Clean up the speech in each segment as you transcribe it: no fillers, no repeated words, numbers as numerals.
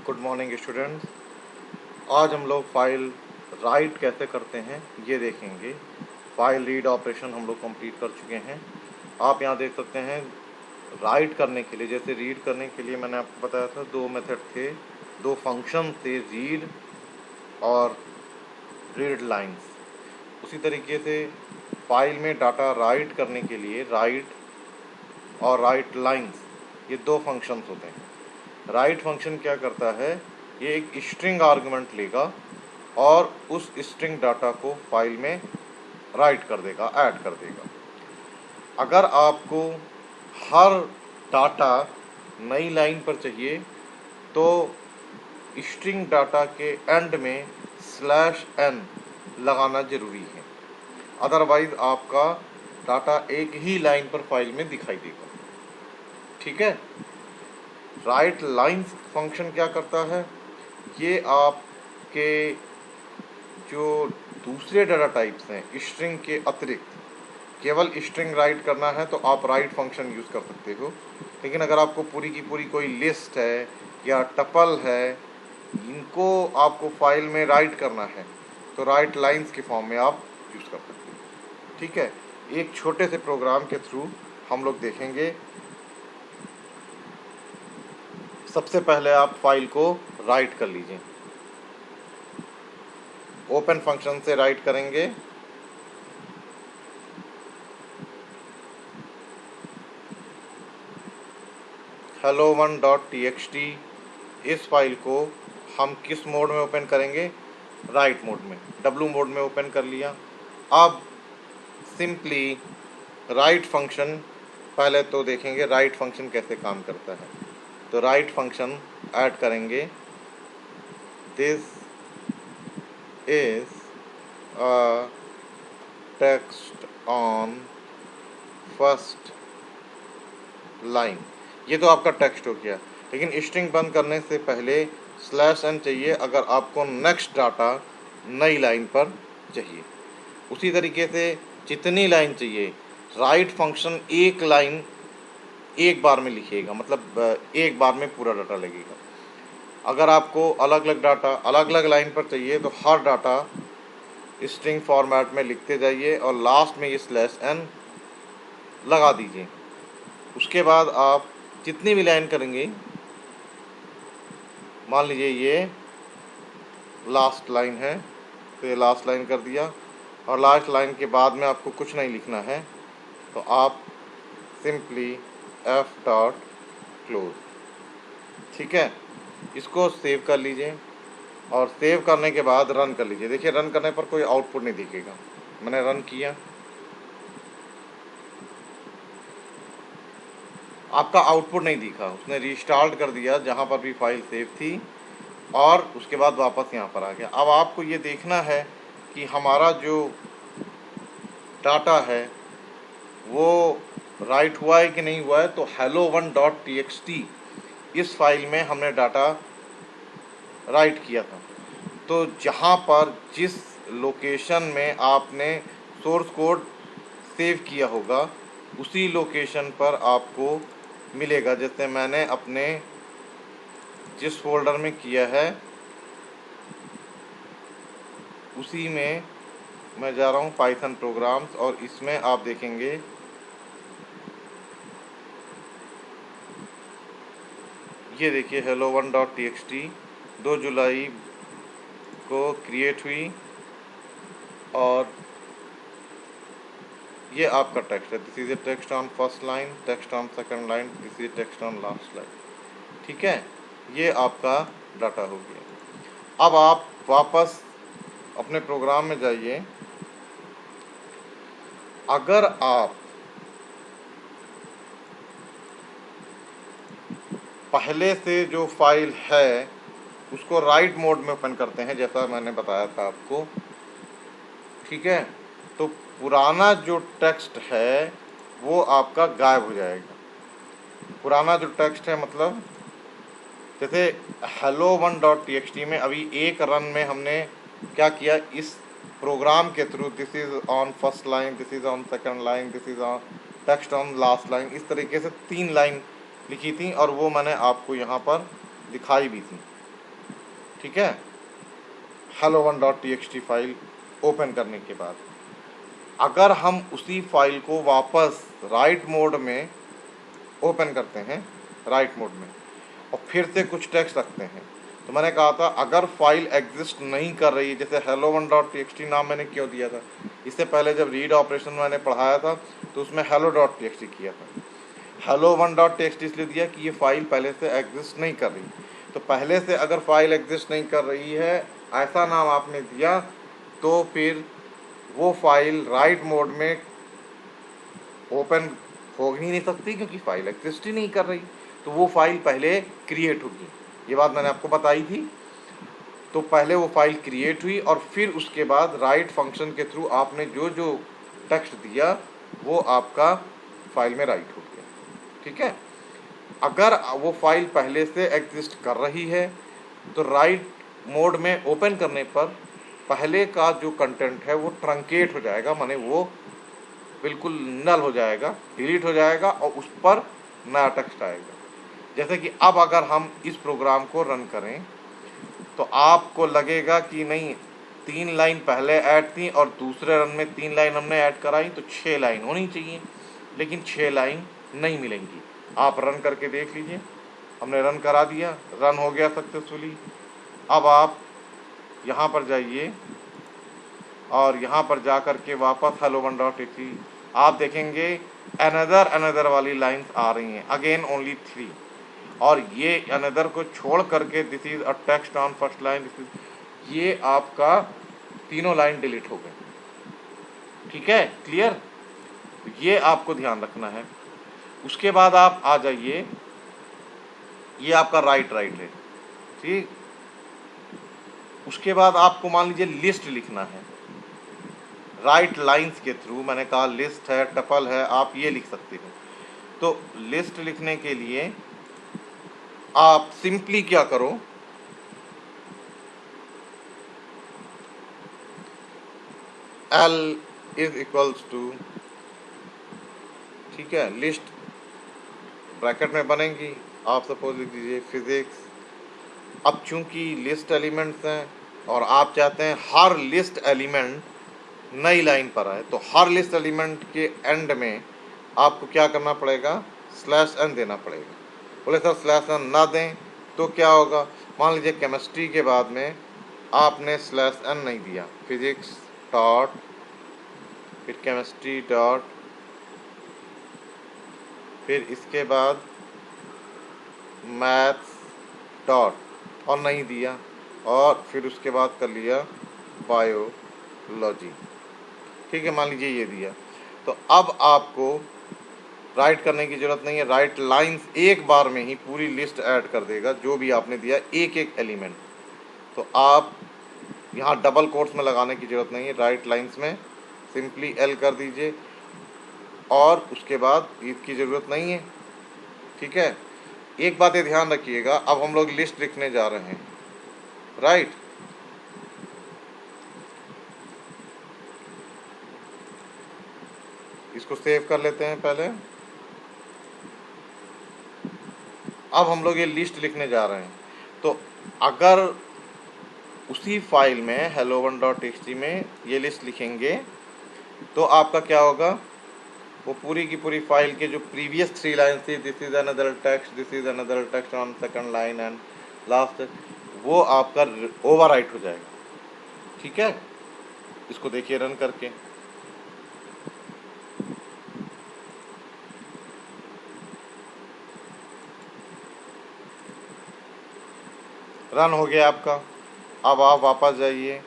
Good morning students. आज हम लोग फाइल राइट कैसे करते हैं ये देखेंगे। फाइल रीड ऑपरेशन हम लोग कंप्लीट कर चुके हैं। आप यहाँ देख सकते हैं राइट करने के लिए, जैसे रीड करने के लिए मैंने आपको बताया था दो मेथड थे, दो फंक्शन थे, रीड और रीड लाइंस। उसी तरीके से फाइल में डाटा राइट करने के लिए राइट और राइट लाइंस, ये दो फंक्शंस होते हैं। राइट फंक्शन क्या करता है, ये एक स्ट्रिंग आर्गुमेंट लेगा और उस स्ट्रिंग डाटा को फाइल में राइट कर देगा, ऐड कर देगा। अगर आपको हर डाटा नई लाइन पर चाहिए तो स्ट्रिंग डाटा के एंड में /n लगाना ज़रूरी है, अदरवाइज आपका डाटा एक ही लाइन पर फाइल में दिखाई देगा। ठीक है। राइट लाइन्स फंक्शन क्या करता है, ये आपके जो दूसरे डाटा टाइप्स हैं स्ट्रिंग के अतिरिक्त, केवल स्ट्रिंग राइट करना है तो आप राइट फंक्शन यूज़ कर सकते हो। लेकिन अगर आपको पूरी की पूरी कोई लिस्ट है या टपल है, इनको आपको फाइल में राइट करना है तो राइट लाइंस के फॉर्म में आप यूज़ कर सकते हो। ठीक है। एक छोटे से प्रोग्राम के थ्रू हम लोग देखेंगे। सबसे पहले आप फाइल को राइट कर लीजिए। ओपन फंक्शन से राइट करेंगे। hello1.txt, इस फाइल को हम किस मोड में ओपन करेंगे, राइट मोड में, W मोड में ओपन कर लिया। अब सिंपली राइट फंक्शन पहले तो देखेंगे राइट फंक्शन कैसे काम करता है। तो राइट फंक्शन ऐड करेंगे, this is a text on first line. ये तो आपका टेक्स्ट हो गया, लेकिन स्ट्रिंग बंद करने से पहले /n चाहिए अगर आपको नेक्स्ट डाटा नई लाइन पर चाहिए। उसी तरीके से जितनी लाइन चाहिए, राइट फंक्शन एक लाइन एक बार में लिखिएगा, मतलब एक बार में पूरा डाटा लगेगा। अगर आपको अलग अलग डाटा अलग अलग लाइन पर चाहिए तो हर डाटा स्ट्रिंग फॉर्मेट में लिखते जाइए और लास्ट में ये /n लगा दीजिए। उसके बाद आप जितनी भी लाइन करेंगे, मान लीजिए ये लास्ट लाइन है तो ये लास्ट लाइन कर दिया, और लास्ट लाइन के बाद में आपको कुछ नहीं लिखना है तो आप सिंपली f.close। ठीक है। इसको सेव कर लीजिए और सेव करने के बाद रन कर लीजिए। देखिए रन करने पर कोई आउटपुट नहीं दिखेगा। मैंने रन किया, आपका आउटपुट नहीं दिखा, उसने रीस्टार्ट कर दिया जहाँ पर भी फाइल सेव थी और उसके बाद वापस यहाँ पर आ गया। अब आपको ये देखना है कि हमारा जो डाटा है वो राइट हुआ है कि नहीं हुआ है। तो hello1.txt इस फाइल में हमने डाटा राइट किया था, तो जहाँ पर जिस लोकेशन में आपने सोर्स कोड सेव किया होगा उसी लोकेशन पर आपको मिलेगा। जैसे मैंने अपने जिस फोल्डर में किया है उसी में मैं जा रहा हूँ, पाइथन प्रोग्राम्स, और इसमें आप देखेंगे ये देखिए hello1.txt 2 जुलाई को क्रिएट हुई और ये आपका टेक्स्ट है। This is a text on first line, text on second line, this is text on last line. ठीक है, ये आपका डाटा हो गया। अब आप वापस अपने प्रोग्राम में जाइए। अगर आप पहले से जो फाइल है उसको राइट मोड में ओपन करते हैं जैसा मैंने बताया था आपको, ठीक है, तो पुराना जो टेक्स्ट है वो आपका गायब हो जाएगा। पुराना जो टेक्स्ट है मतलब जैसे hello1.txt में अभी एक रन में हमने क्या किया, इस प्रोग्राम के through this is on first line, this is on second line, this is on text on last line, इस तरीके से 3 लाइन लिखी थी और वो मैंने आपको यहाँ पर दिखाई भी थी। ठीक है, hello1.txt फाइल ओपन करने के बाद अगर हम उसी फाइल को वापस राइट मोड में ओपन करते हैं, राइट मोड में, और फिर से कुछ टेक्स्ट रखते हैं, तो मैंने कहा था अगर फाइल एग्जिस्ट नहीं कर रही, जैसे hello1.txt नाम मैंने क्यों दिया था, इससे पहले जब रीड ऑपरेशन मैंने पढ़ाया था तो उसमें hello.txt किया था। hello1.txt इसलिए दिया कि ये फाइल पहले से एग्जिस्ट नहीं कर रही, तो पहले से अगर फाइल एग्जिस्ट नहीं कर रही है ऐसा नाम आपने दिया तो फिर वो फाइल राइट मोड में ओपन हो ही नहीं सकती, क्योंकि फाइल एग्जिस्ट ही नहीं कर रही, तो वो फाइल पहले क्रिएट होगी। ये बात मैंने आपको बताई थी। तो पहले वो फाइल क्रिएट हुई और फिर उसके बाद राइट फंक्शन के थ्रू आपने जो जो टेक्स्ट दिया वो आपका फाइल में राइट हो गया। ठीक है, अगर वो फाइल पहले से एग्जिस्ट कर रही है तो राइट मोड में ओपन करने पर पहले का जो कंटेंट है वो ट्रंकेट हो जाएगा, माने वो बिल्कुल नल हो जाएगा, डिलीट हो जाएगा और उस पर नया टेक्स्ट आएगा। जैसे कि अब अगर हम इस प्रोग्राम को रन करें तो आपको लगेगा कि नहीं 3 लाइन पहले ऐड थी और दूसरे रन में 3 लाइन हमने ऐड कराई तो 6 लाइन होनी चाहिए, लेकिन 6 लाइन नहीं मिलेंगी। आप रन करके देख लीजिए, हमने रन करा दिया, रन हो गया सक्सेसफुली। अब आप यहाँ पर जाइए और यहाँ पर जा कर के वापस hello1.txt आप देखेंगे अनदर वाली लाइंस आ रही हैं, अगेन ओनली 3, और ये अनदर को छोड़ करके this is a text on first line, this is, ये आपका तीनों लाइन डिलीट हो गए। ठीक है, क्लियर, ये आपको ध्यान रखना है। उसके बाद आप आ जाइए, ये आपका राइट है, ठीक। उसके बाद आपको मान लीजिए लिस्ट लिखना है राइट लाइंस के थ्रू, मैंने कहा लिस्ट है, टपल है, आप ये लिख सकते हो। तो लिस्ट लिखने के लिए आप सिंपली क्या करो, L इज इक्वल्स टू, ठीक है, लिस्ट ब्रैकेट में बनेगी, आप सपोज लिख दीजिए फिजिक्स। अब चूंकि लिस्ट एलिमेंट्स हैं और आप चाहते हैं हर लिस्ट एलिमेंट नई लाइन पर आए, तो हर लिस्ट एलिमेंट के एंड में आपको क्या करना पड़ेगा, /n देना पड़ेगा। बोले सर /n ना दें तो क्या होगा, मान लीजिए केमिस्ट्री के बाद में आपने /n नहीं दिया, फिजिक्स डॉट, फिर केमिस्ट्री डॉट, फिर इसके बाद मैथ्स डॉट, और नहीं दिया, और फिर उसके बाद कर लिया बायोलॉजी। ठीक है, मान लीजिए ये दिया, तो अब आपको राइट करने की ज़रूरत नहीं है, राइट लाइंस एक बार में ही पूरी लिस्ट ऐड कर देगा जो भी आपने दिया, एक एक एलिमेंट। तो आप यहाँ डबल कोट्स में लगाने की ज़रूरत नहीं है, राइट लाइंस में सिंपली L कर दीजिए और उसके बाद इसकी ज़रूरत नहीं है। ठीक है, एक बात ये ध्यान रखिएगा, अब हम लोग लिस्ट लिखने जा रहे हैं, राइट। इसको सेव कर लेते हैं पहले। अब हम लोग ये लिस्ट लिखने जा रहे हैं, तो अगर उसी फाइल में hello1.txt में ये लिस्ट लिखेंगे तो आपका क्या होगा, वो पूरी की पूरी फाइल के जो प्रीवियस 3 लाइन थी, this is another text, this is another text on second line and last, वो आपका ओवरराइट हो जाएगा। ठीक है, इसको देखिए रन करके, रन हो गया आपका। अब आप वापस जाइए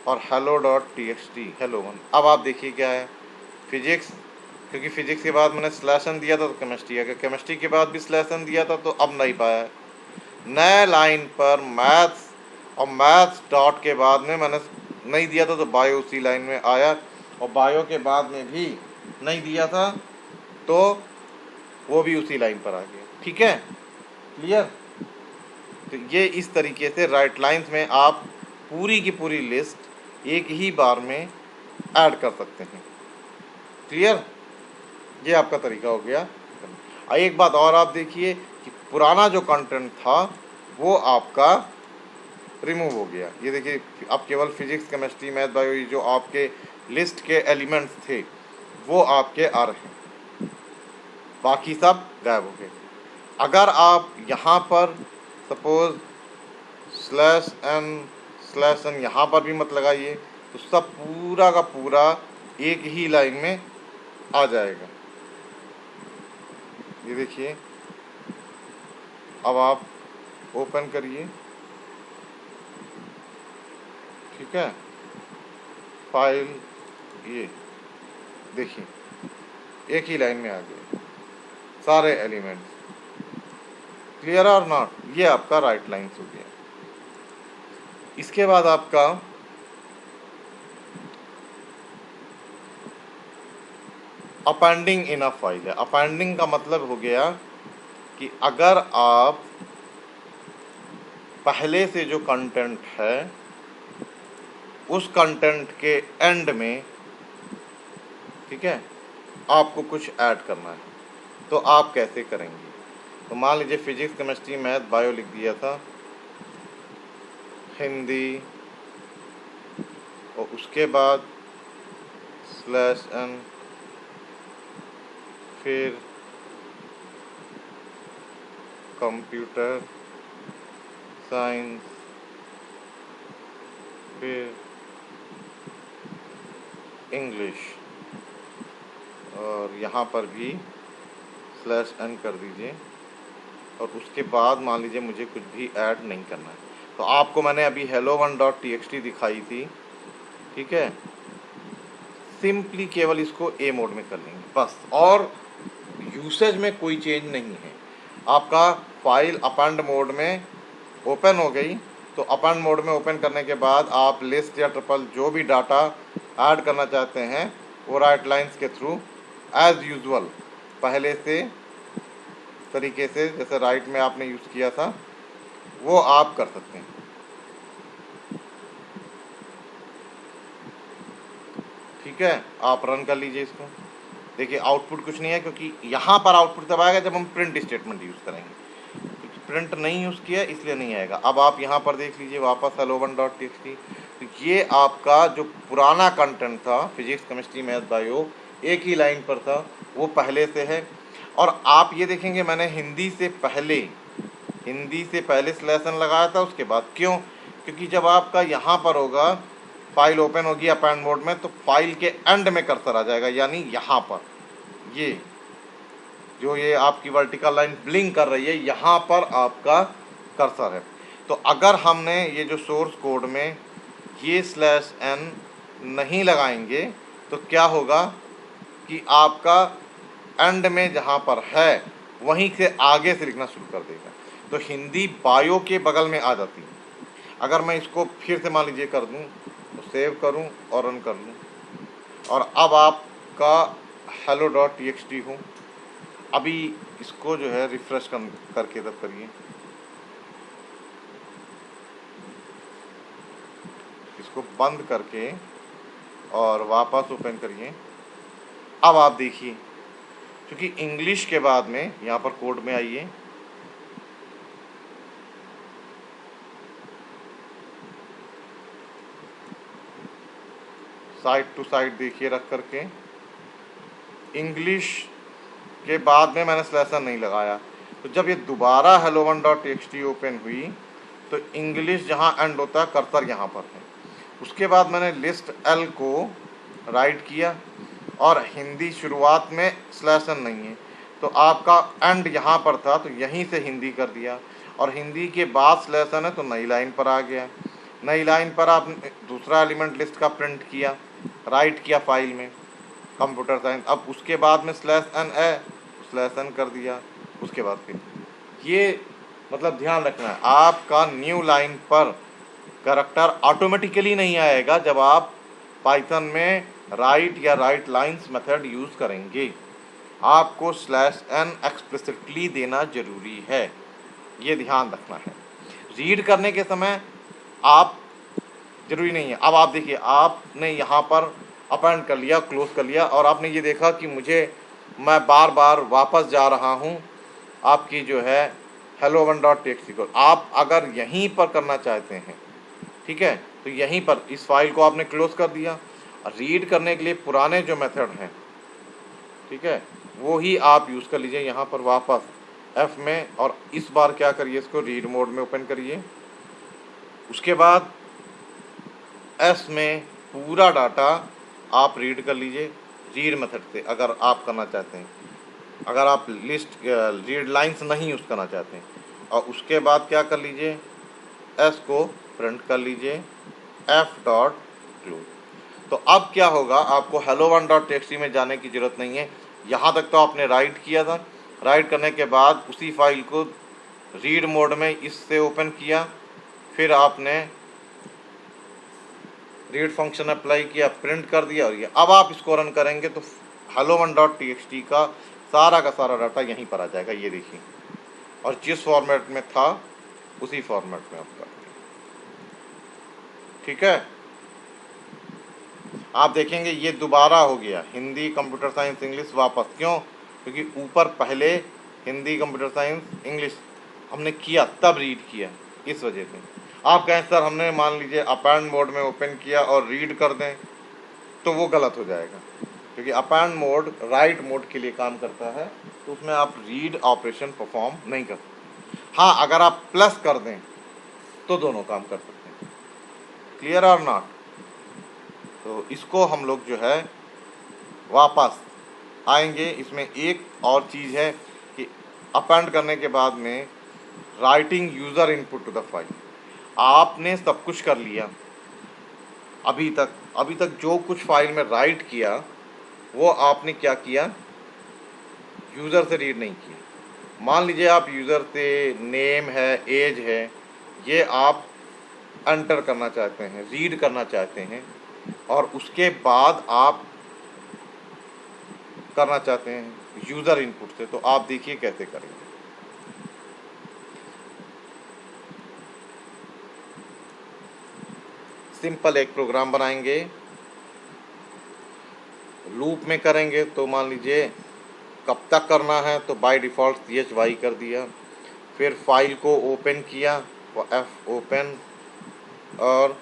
और hello.txt hello1, अब आप देखिए क्या है, फिजिक्स, क्योंकि फिजिक्स के बाद मैंने /n दिया था तो केमिस्ट्री आ गया, केमिस्ट्री के बाद भी /n दिया था तो अब नहीं पाया। नए लाइन पर मैथ्स, और मैथ्स डॉट के बाद में मैंने नहीं दिया था तो बायो उसी लाइन में आया, और बायो के बाद में भी नहीं दिया था तो वो भी उसी लाइन पर आ गया। ठीक है, क्लियर। तो ये इस तरीके से राइट लाइंस में आप पूरी की पूरी लिस्ट एक ही बार में ऐड कर सकते हैं। क्लियर, ये आपका तरीका हो गया। एक बात और आप देखिए कि पुराना जो कंटेंट था वो आपका रिमूव हो गया। ये देखिए अब केवल फिजिक्स, केमिस्ट्री, मैथ, बायो, ये जो आपके लिस्ट के एलिमेंट्स थे वो आपके आ रहे हैं, बाकी सब गायब हो गए। अगर आप यहाँ पर सपोज स्लैश एन यहाँ पर भी मत लगाइए तो सब पूरा का पूरा एक ही लाइन में आ जाएगा। ये देखिए अब आप ओपन करिए, ठीक है, फाइल, ये देखिए एक ही लाइन में आ गए सारे एलिमेंट्स। क्लियर और नॉट? ये आपका राइट लाइन्स हो गया। इसके बाद आपका अपेंडिंग इन अ फाइल है। अपेंडिंग का मतलब हो गया कि अगर आप पहले से जो कंटेंट है उस कंटेंट के एंड में, ठीक है, आपको कुछ ऐड करना है तो आप कैसे करेंगे? तो मान लीजिए फिजिक्स, केमिस्ट्री, मैथ, बायो लिख दिया था, हिंदी, और उसके बाद /n, फिर कंप्यूटर साइंस, फिर इंग्लिश, और यहाँ पर भी /n कर दीजिए। और उसके बाद मान लीजिए मुझे कुछ भी ऐड नहीं करना है तो आपको मैंने अभी hello1.txt दिखाई थी, ठीक है, सिंपली केवल इसको ए मोड में कर लेंगे बस, और यूसेज में कोई चेंज नहीं है। आपका फाइल अपेंड मोड में ओपन हो गई तो अपेंड मोड में ओपन करने के बाद आप लिस्ट या ट्रिपल जो भी डाटा ऐड करना चाहते हैं वो राइट लाइन्स के थ्रू एज यूजुअल पहले से तरीके से जैसे राइट में आपने यूज़ किया था वो आप कर सकते हैं। ठीक है, आप रन कर लीजिए इसको। देखिए आउटपुट कुछ नहीं है क्योंकि यहाँ पर आउटपुट तब आएगा जब हम प्रिंट स्टेटमेंट यूज़ करेंगे, क्योंकि प्रिंट नहीं यूज़ किया इसलिए नहीं आएगा। अब आप यहाँ पर देख लीजिए वापस hello1.txt, तो ये आपका जो पुराना कंटेंट था फिजिक्स, केमिस्ट्री, मैथ, बायो एक ही लाइन पर था वो पहले से है। और आप ये देखेंगे मैंने हिंदी से पहले /n लगाया था, उसके बाद क्यों? क्योंकि जब आपका यहाँ पर होगा फाइल ओपन होगी अपेंड मोड में तो फाइल के एंड में कर्सर आ जाएगा, यानी यहाँ पर ये जो ये आपकी वर्टिकल लाइन ब्लिंक कर रही है यहाँ पर आपका कर्सर है। तो अगर हमने ये जो सोर्स कोड में ये /n नहीं लगाएंगे तो क्या होगा कि आपका एंड में जहाँ पर है वहीं से आगे से लिखना शुरू कर देगा, तो हिंदी बायो के बगल में आ जाती है। अगर मैं इसको फिर से मान लीजिए कर दूं तो सेव करूं और रन कर लूं, और अब आपका hello.txt हूँ। अभी इसको जो है रिफ्रेश करके तब करिए, इसको बंद करके और वापस ओपन करिए। अब आप देखिए क्योंकि इंग्लिश के बाद में यहाँ पर कोड में आइए, साइड टू साइड देखिए रख करके, इंग्लिश के बाद में मैंने /n नहीं लगाया तो जब ये दोबारा hello1.txt ओपन हुई तो इंग्लिश जहाँ एंड होता है कर्सर यहाँ पर है। उसके बाद मैंने लिस्ट L को राइट किया और हिंदी शुरुआत में /n नहीं है तो आपका एंड यहाँ पर था तो यहीं से हिंदी कर दिया, और हिंदी के बाद /n है तो नई लाइन पर आ गया। नई लाइन पर आप दूसरा एलिमेंट लिस्ट का प्रिंट किया, राइट किया फाइल में कंप्यूटर साइंस, अब उसके बाद में /n है /n कर दिया। उसके बाद फिर ये मतलब ध्यान रखना है आपका न्यू लाइन पर कैरेक्टर ऑटोमेटिकली नहीं आएगा जब आप पाइथन में राइट या राइट लाइन्स मेथड यूज़ करेंगे। आपको /n एक्सप्लिसिटली देना जरूरी है, ये ध्यान रखना है। रीड करने के समय आप जरूरी नहीं है। अब आप देखिए आपने यहाँ पर अपेंड कर लिया, क्लोज कर लिया, और आपने ये देखा कि मैं बार बार वापस जा रहा हूँ आपकी जो है hello1.txt को। आप अगर यहीं पर करना चाहते हैं ठीक है, तो यहीं पर इस फाइल को आपने क्लोज कर दिया। रीड करने के लिए पुराने जो मेथड हैं, ठीक है, वो ही आप यूज़ कर लीजिए यहाँ पर वापस F में, और इस बार क्या करिए, इसको रीड मोड में ओपन करिए। उसके बाद S में पूरा डाटा आप रीड कर लीजिए रीड मेथड से, अगर आप करना चाहते हैं, अगर आप लिस्ट रीड लाइंस नहीं यूज़ करना चाहते हैं। और उसके बाद क्या कर लीजिए, S को प्रिंट कर लीजिए F डॉट क्लोज। तो अब क्या होगा, आपको hello1.txt में जाने की ज़रूरत नहीं है। यहाँ तक तो आपने राइट किया था, राइट करने के बाद उसी फाइल को रीड मोड में इससे ओपन किया, फिर आपने रीड फंक्शन अप्लाई किया, प्रिंट कर दिया, और ये अब आप इसको रन करेंगे तो hello1.txt का सारा डाटा यहीं पर आ जाएगा, ये देखिए, और जिस फॉर्मेट में था उसी फॉर्मेट में आपका, ठीक है। आप देखेंगे ये दोबारा हो गया हिंदी कंप्यूटर साइंस इंग्लिश वापस, क्यों? क्योंकि ऊपर पहले हिंदी कंप्यूटर साइंस इंग्लिश हमने किया, तब रीड किया, इस वजह से। आप कहें सर हमने मान लीजिए अपेंड मोड में ओपन किया और रीड कर दें, तो वो गलत हो जाएगा, क्योंकि अपेंड मोड राइट मोड के लिए काम करता है, तो उसमें आप रीड ऑपरेशन परफॉर्म नहीं कर सकते। हाँ, अगर आप प्लस कर दें तो दोनों काम कर सकते हैं। क्लियर और नॉट? तो इसको हम लोग जो है वापस आएंगे। इसमें एक और चीज़ है कि अपेंड करने के बाद में writing user input to the file, आपने सब कुछ कर लिया अभी तक जो कुछ फाइल में राइट किया वो आपने क्या किया, यूज़र से रीड नहीं किया। मान लीजिए आप यूज़र से नेम है, एज है, ये आप एंटर करना चाहते हैं, रीड करना चाहते हैं, और उसके बाद आप करना चाहते हैं यूज़र इनपुट से, तो आप देखिए कैसे करेंगे। सिंपल एक प्रोग्राम बनाएंगे, लूप में करेंगे, तो मान लीजिए कब तक करना है, तो बाय डिफ़ॉल्ट CHY कर दिया, फिर फाइल को ओपन किया, F ओपन, और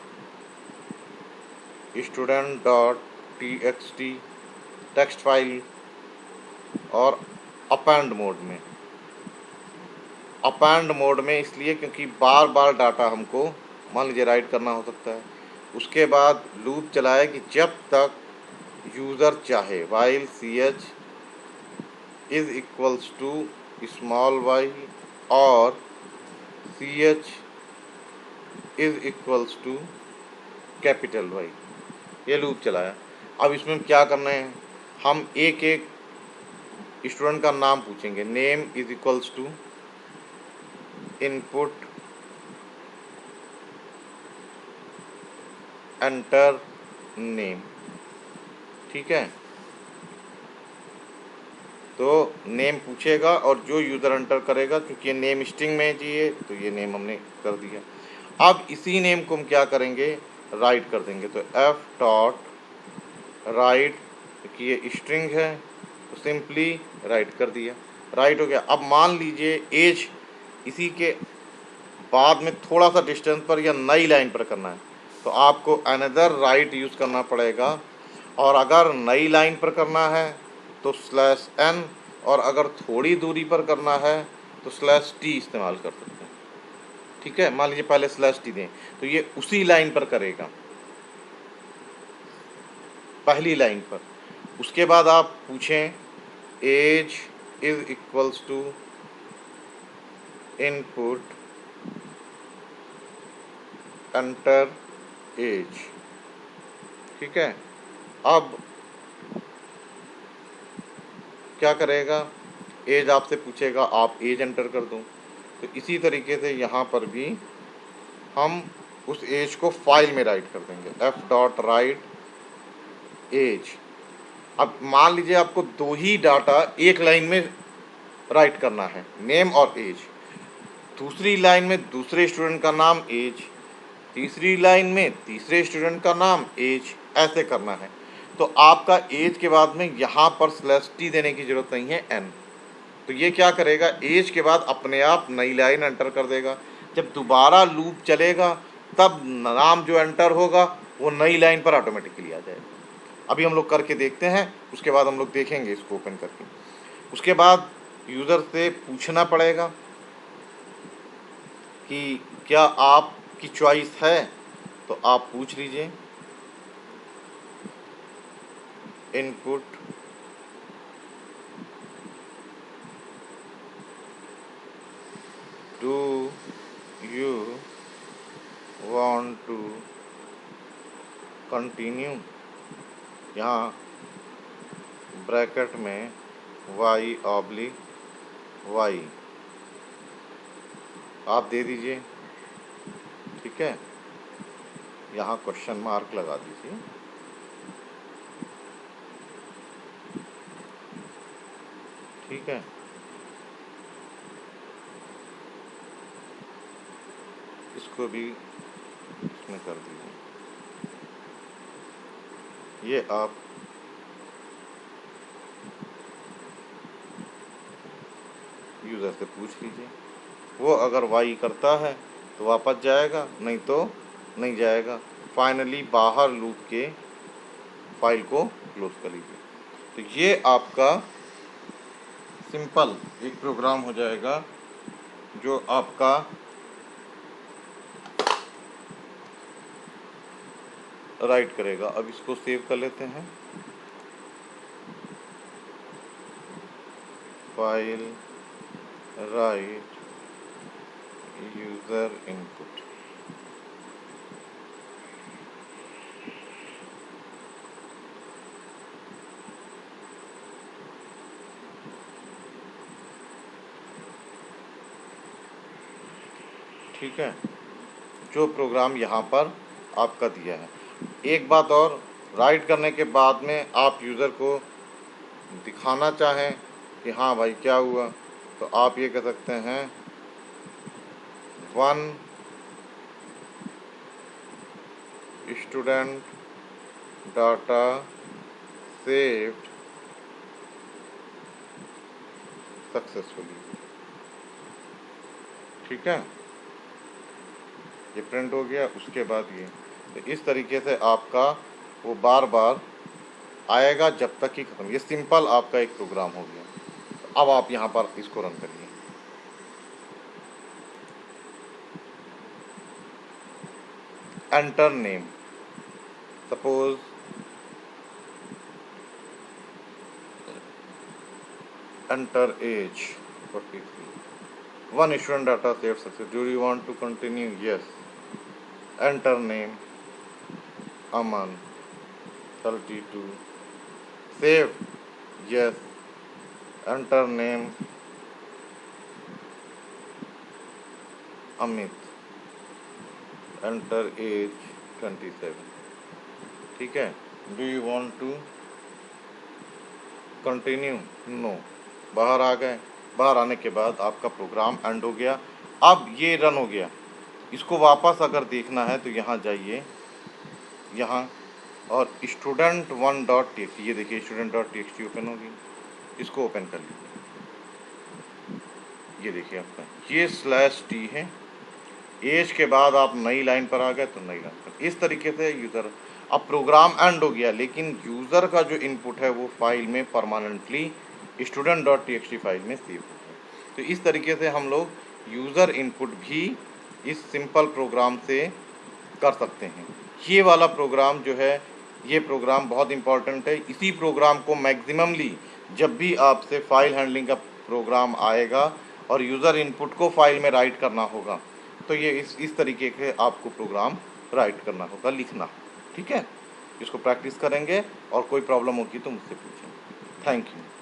student.txt टेक्स्ट फाइल, और अपेंड मोड में इसलिए क्योंकि बार बार डाटा हमको मान लीजिए राइट करना हो सकता है। उसके बाद लूप चलाए कि जब तक यूज़र चाहे, while ch is equals to small y और ch is equals to capital Y, ये लूप चलाया। अब इसमें क्या करना है, हम एक एक स्टूडेंट का नाम पूछेंगे। Name is equals to input enter name, ठीक है। तो नेम पूछेगा और जो यूज़र एंटर करेगा, क्योंकि ये नेम स्ट्रिंग में चाहिए तो ये नेम हमने कर दिया। अब इसी नेम को हम क्या करेंगे, राइट कर देंगे, तो F डॉट राइट, क्योंकि ये स्ट्रिंग है तो सिंपली राइट कर दिया, राइट हो गया। अब मान लीजिए एज इसी के बाद में थोड़ा सा डिस्टेंस पर या नई लाइन पर करना है, तो आपको अनदर राइट यूज़ करना पड़ेगा, और अगर नई लाइन पर करना है तो /n, और अगर थोड़ी दूरी पर करना है तो /t इस्तेमाल कर सकते हैं, ठीक है। मान लीजिए पहले /t दें तो ये उसी लाइन पर करेगा, पहली लाइन पर। उसके बाद आप पूछें age is equals to input enter age, ठीक है। अब क्या करेगा, एज आपसे पूछेगा, आप एज एंटर कर दो। तो इसी तरीके से यहाँ पर भी हम उस एज को फाइल में राइट कर देंगे, F डॉट राइट एज। अब मान लीजिए आपको दो ही डाटा एक लाइन में राइट करना है, नेम और एज, दूसरी लाइन में दूसरे स्टूडेंट का नाम एज, तीसरी लाइन में तीसरे स्टूडेंट का नाम एज, ऐसे करना है। तो आपका एज के बाद में यहाँ पर /t देने की ज़रूरत नहीं है, n। तो ये क्या करेगा, एज के बाद अपने आप नई लाइन एंटर कर देगा। जब दोबारा लूप चलेगा तब नाम जो एंटर होगा वो नई लाइन पर ऑटोमेटिकली आ जाएगा। अभी हम लोग करके देखते हैं, उसके बाद हम लोग देखेंगे इसको ओपन करके। उसके बाद यूज़र से पूछना पड़ेगा कि क्या आपकी चॉइस है, तो आप पूछ लीजिए। Input do you want to continue, यहाँ ब्रैकेट में y/y आप दे दीजिए, ठीक है। यहाँ क्वेश्चन मार्क लगा दीजिए, ठीक है। इसको भी इसमें कर दीजिए। ये आप यूज़र से पूछ लीजिए, वो अगर वाई करता है तो वापस जाएगा, नहीं तो नहीं जाएगा। फाइनली बाहर लूप के फाइल को क्लोज कर लीजिए। तो ये आपका सिंपल एक प्रोग्राम हो जाएगा जो आपका राइट करेगा। अब इसको सेव कर लेते हैं। फाइल राइट यूज़र इनपुट, ठीक है। जो प्रोग्राम यहाँ पर आपका दिया है। एक बात और, राइट करने के बाद में आप यूज़र को दिखाना चाहें कि हाँ भाई क्या हुआ, तो आप ये कह सकते हैं 1 स्टूडेंट डाटा सेव्ड सक्सेसफुली, ठीक है। ये प्रिंट हो गया। उसके बाद ये, तो इस तरीके से आपका वो बार बार आएगा जब तक कि ख़त्म। ये सिंपल आपका एक प्रोग्राम हो गया। अब आप यहाँ पर इसको रन करिए। Enter name, suppose enter age 43, 1 student data save success, do you want to continue, yes. Enter name Aman 32, save, yes. Enter name Amit, enter age 27, ठीक है। Do you want to continue, no. बाहर आ गए। बाहर आने के बाद आपका प्रोग्राम एंड हो गया। अब ये रन हो गया। इसको वापस अगर देखना है तो यहाँ जाइए, यहाँ और student1.txt, ये देखिए student.txt ओपन होगी। इसको ओपन कर लीजिए। ये देखिए आपका ये /t है। एज के बाद आप नई लाइन पर आ गए तो नई लाइन पर। इस तरीके से यूज़र, अब प्रोग्राम एंड हो गया, लेकिन यूज़र का जो इनपुट है वो फाइल में परमानेंटली student.txt फाइल में सेव हो गया। तो इस तरीके से हम लोग यूज़र इनपुट भी इस सिंपल प्रोग्राम से कर सकते हैं। ये वाला प्रोग्राम जो है, ये प्रोग्राम बहुत इंपॉर्टेंट है। इसी प्रोग्राम को मैक्सिममली जब भी आपसे फाइल हैंडलिंग का प्रोग्राम आएगा और यूज़र इनपुट को फाइल में राइट करना होगा, तो ये इस तरीके के आपको प्रोग्राम राइट करना होगा, लिखना, ठीक है। इसको प्रैक्टिस करेंगे और कोई प्रॉब्लम होगी तो मुझसे पूछें। Thank you.